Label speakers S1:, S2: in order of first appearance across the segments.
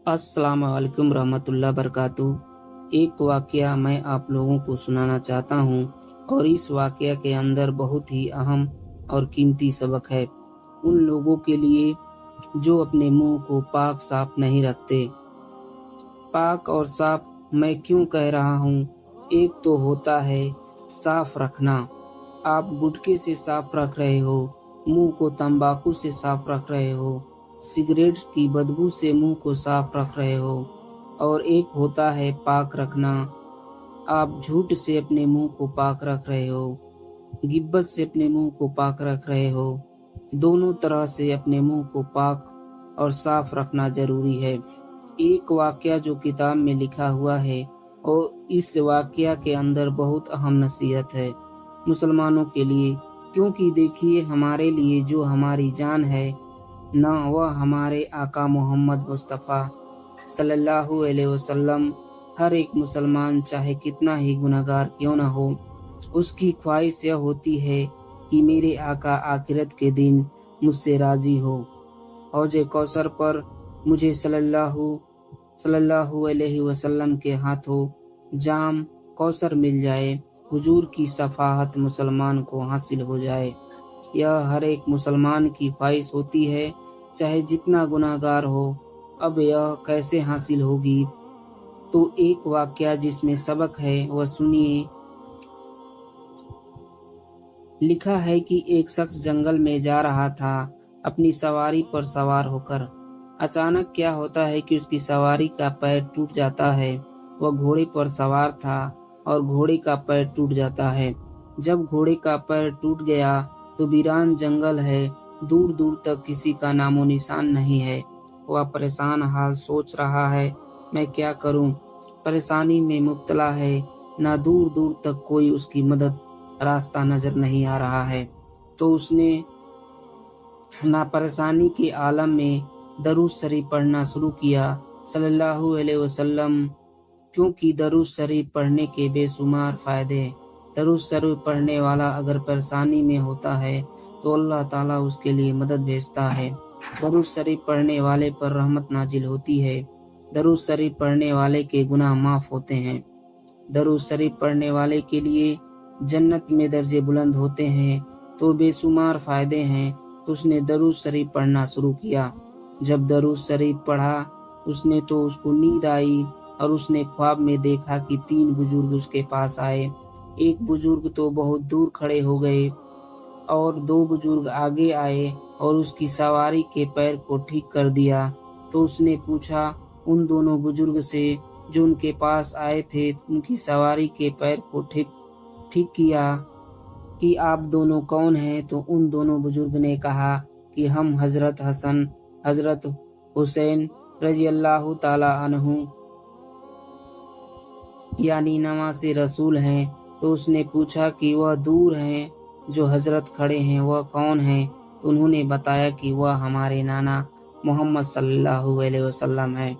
S1: अस्सलाम वालेकुम रहमतुल्लाह बरकातुहू। एक वाक़या मैं आप लोगों को सुनाना चाहता हूँ और इस वाक़या के अंदर बहुत ही अहम और कीमती सबक है उन लोगों के लिए जो अपने मुंह को पाक साफ नहीं रखते। पाक और साफ मैं क्यों कह रहा हूँ? एक तो होता है साफ रखना। आप गुटखे से साफ रख रहे हो, मुंह को तंबाकू से साफ रख रहे हो, सिगरेट की बदबू से मुंह को साफ रख रहे हो। और एक होता है पाक रखना। आप झूठ से अपने मुंह को पाक रख रहे हो, गिब्बत से अपने मुंह को पाक रख रहे हो। दोनों तरह से अपने मुंह को पाक और साफ रखना जरूरी है। एक वाक़या जो किताब में लिखा हुआ है और इस वाक़या के अंदर बहुत अहम नसीहत है मुसलमानों के लिए, क्योंकि देखिए हमारे लिए जो हमारी जान है ना, वह हमारे आका मोहम्मद मुस्तफ़ा सल्लल्लाहु अलैहि वसल्लम। हर एक मुसलमान चाहे कितना ही गुनहगार क्यों न हो, उसकी ख्वाहिश यह होती है कि मेरे आका आखिरत के दिन मुझसे राज़ी हो। हौज़े कौसर पर मुझे सल्लल्लाहु अलैहि वसल्लम के हाथों जाम कौसर मिल जाए, हुजूर की शफ़ाअत मुसलमान को हासिल हो जाए। यह हर एक मुसलमान की ख्वाहिश होती है, चाहे जितना गुनहगार हो। अब यह कैसे हासिल होगी? तो एक वाक़या जिसमें सबक है वह सुनिए। लिखा है कि एक शख्स जंगल में जा रहा था अपनी सवारी पर सवार होकर। अचानक क्या होता है कि उसकी सवारी का पैर टूट जाता है। वह घोड़े पर सवार था और घोड़े का पैर टूट जाता है। जब घोड़े का पैर टूट गया तो वीरान जंगल है, दूर दूर तक किसी का नामो निशान नहीं है। वह परेशान हाल सोच रहा है, मैं क्या करूं? परेशानी में मुब्तला है, ना दूर दूर तक कोई उसकी मदद रास्ता नजर नहीं आ रहा है। तो उसने ना परेशानी के आलम में दरूद शरीफ पढ़ना शुरू किया सल्लल्लाहु अलैहि वसल्लम, क्योंकि दरूद शरीफ पढ़ने के बेशुमार फ़ायदे। दरूद शरीफ पढ़ने वाला अगर परेशानी में होता है तो अल्लाह ताला उसके लिए मदद भेजता है। दरूद शरीफ पढ़ने वाले पर रहमत नाजिल होती है। दरूद शरीफ पढ़ने वाले के गुनाह माफ़ होते हैं। दरूद शरीफ पढ़ने वाले के लिए जन्नत में दर्जे बुलंद होते हैं। तो बेशुमार फ़ायदे हैं। तो उसने दरूद शरीफ पढ़ना शुरू किया। जब दरूद शरीफ पढ़ा उसने तो उसको नींद आई और उसने ख्वाब में देखा कि 3 बुजुर्ग उसके पास आए। एक बुजुर्ग तो बहुत दूर खड़े हो गए और 2 बुजुर्ग आगे आए और उसकी सवारी के पैर को ठीक कर दिया। तो उसने पूछा उन दोनों बुजुर्ग से जो उनके पास आए थे, उनकी सवारी के पैर को ठीक किया कि आप दोनों कौन हैं? तो उन दोनों बुजुर्ग ने कहा कि हम हज़रत हसन, हज़रत हुसैन रज़ी अल्लाह ताला अन्हु यानी नवासे रसूल हैं। तो उसने पूछा कि वह दूर हैं जो हज़रत खड़े हैं वह कौन हैं? तो उन्होंने बताया कि वह हमारे नाना मोहम्मद सल्लल्लाहु अलैहि वसल्लम हैं।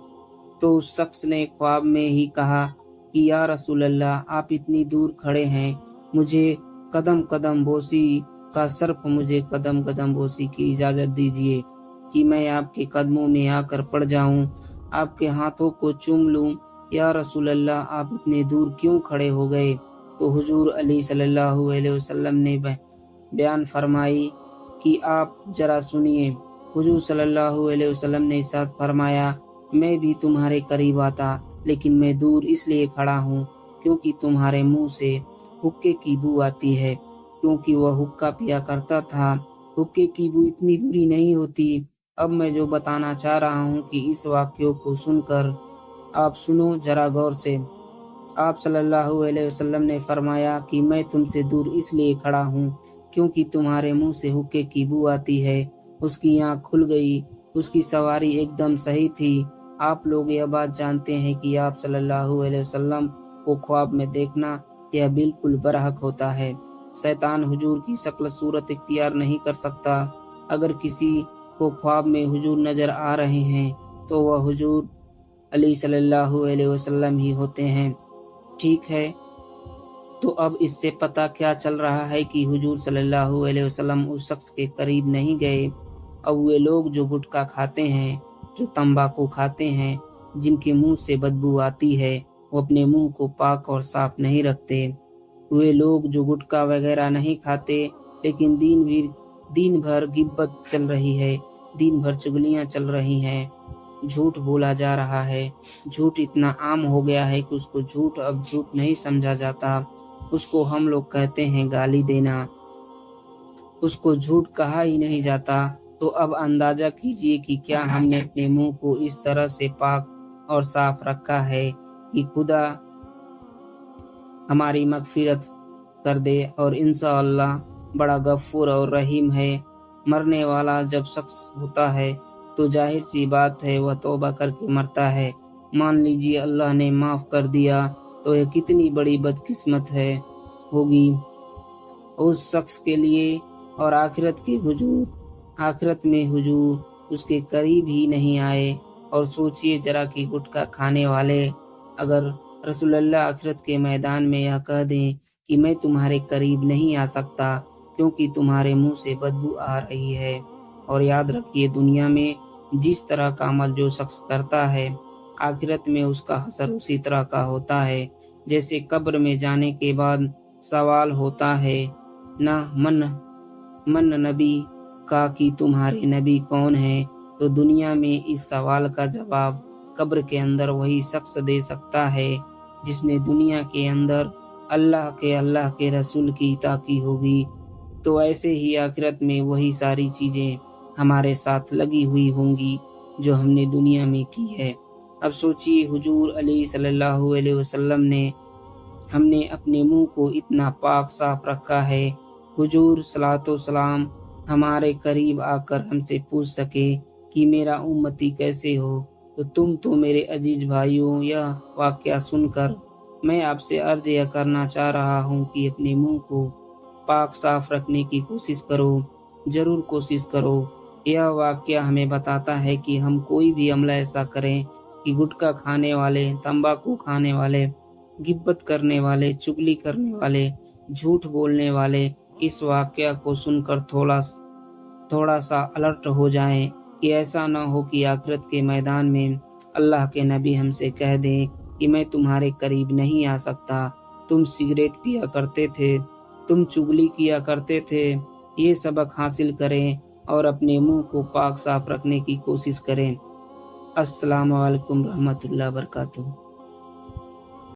S1: तो उस शख्स ने ख्वाब में ही कहा कि या रसूल अल्लाह, आप इतनी दूर खड़े हैं, मुझे कदम कदम बोसी का सर्फ मुझे कदम कदम बोसी की इजाज़त दीजिए कि मैं आपके कदमों में आकर पड़ जाऊं, आपके हाथों को चूम लूं। या रसूल अल्लाह, आप इतने दूर क्यों खड़े हो गए? तो हुजूर अली सल्लल्लाहु अलैहि वसल्लम ने बयान फरमाई कि आप जरा सुनिए। हुजूर सल्लल्लाहु अलैहि वसल्लम ने इरशाद फरमाया, मैं भी तुम्हारे करीब आता, लेकिन मैं दूर इसलिए खड़ा हूँ क्योंकि तुम्हारे मुंह से हुक्के की बू आती है। क्योंकि वह हुक्का पिया करता था। हुक्के की बू इतनी बुरी नहीं होती। अब मैं जो बताना चाह रहा हूँ कि इस वाक्यों को सुनकर आप सुनो जरा गौर से। आप सल्लल्लाहु अलैहि वसल्लम ने फरमाया कि मैं तुमसे दूर इसलिए खड़ा हूँ क्योंकि तुम्हारे मुंह से हुक्के की बू आती है। उसकी आँख खुल गई, उसकी सवारी एकदम सही थी। आप लोग यह बात जानते हैं कि आप सल्लल्लाहु अलैहि वसल्लम को ख्वाब में देखना यह बिल्कुल बरहक होता है। शैतान हुजूर की शक्ल सूरत इख्तियार नहीं कर सकता। अगर किसी को ख्वाब में हुजूर नजर आ रहे हैं तो वह हुजूर अली सल्लल्लाहु अलैहि वसल्लम ही होते हैं। ठीक है, तो अब इससे पता क्या चल रहा है कि हुजूर सल्लल्लाहु अलैहि वसल्लम उस शख्स के करीब नहीं गए। अब वे लोग जो गुटखा खाते हैं, जो तंबाकू खाते हैं, جن کے منہ سے بدبو آتی ہے وہ اپنے منہ کو پاک اور صاف نہیں رکھتے۔ وہ لوگ جو گٹکا وغیرہ نہیں کھاتے لیکن دین بھر غیبت چل رہی ہے، دین بھر چغلیاں چل رہی ہیں، جھوٹ بولا جا رہا ہے، جھوٹ اتنا عام ہو گیا ہے کہ اس کو جھوٹ اب جھوٹ نہیں سمجھا جاتا، اس کو ہم لوگ کہتے ہیں گالی دینا، اس کو جھوٹ کہا ہی نہیں جاتا۔ تو اب اندازہ کیجئے کہ کیا ہم نے اپنے منہ کو اس طرح سے پاک اور صاف رکھا ہے کہ خدا ہماری مغفرت کر دے، اور انشاءاللہ بڑا غفور اور رحیم ہے۔ مرنے والا جب شخص ہوتا ہے تو ظاہر سی بات ہے وہ توبہ کر کے مرتا ہے۔ مان لیجیے اللہ نے معاف کر دیا تو یہ کتنی بڑی بدقسمت ہوگی اس شخص کے لیے، اور آخرت میں حضور اس کے قریب ہی نہیں آئے۔ اور سوچئے ذرا کہ گٹکا کھانے والے اگر رسول اللہ آخرت کے میدان میں یہ کہہ دیں کہ میں تمہارے قریب نہیں آ سکتا کیونکہ تمہارے منہ سے بدبو آ رہی ہے۔ اور یاد رکھیے دنیا میں جس طرح کا عمل جو شخص کرتا ہے آخرت میں اس کا حشر اسی طرح کا ہوتا ہے۔ جیسے قبر میں جانے کے بعد سوال ہوتا ہے نہ من نبی کا کہ تمہارے نبی کون ہے، تو دنیا میں اس سوال کا جواب قبر کے اندر وہی شخص دے سکتا ہے جس نے دنیا کے اندر اللہ کے رسول کی اطاعت کی ہوگی۔ تو ایسے ہی آخرت میں وہی ساری چیزیں ہمارے ساتھ لگی ہوئی ہوں گی جو ہم نے دنیا میں کی ہے۔ اب سوچئے حضور علیہ صلی اللہ علیہ وسلم نے ہم نے اپنے منہ کو اتنا پاک صاف رکھا ہے، حضور صلوات و سلام ہمارے قریب آ کر ہم سے پوچھ سکے کہ میرا امتی کیسے ہو۔ تو میرے عزیز بھائیوں یہ واقعہ سن کر میں آپ سے عرض یہ کرنا چاہ رہا ہوں کہ اپنے منہ کو پاک صاف رکھنے کی کوشش کرو، ضرور کوشش کرو۔ یہ واقعہ ہمیں بتاتا ہے کہ ہم کوئی بھی عمل ایسا کریں کہ گٹکا کھانے والے، تمباکو کھانے والے، غیبت کرنے والے، چغلی کرنے والے، جھوٹ بولنے والے اس واقعہ کو سن کر تھوڑا سا الرٹ ہو جائیں کہ ایسا نہ ہو کہ آخرت کے میدان میں اللہ کے نبی ہم سے کہہ دیں کہ میں تمہارے قریب نہیں آ سکتا، تم سگریٹ پیا کرتے تھے، تم چغلی کیا کرتے تھے۔ یہ سبق حاصل کریں اور اپنے منہ کو پاک صاف رکھنے کی کوشش کریں۔ السلام علیکم رحمۃ اللہ وبرکاتہ۔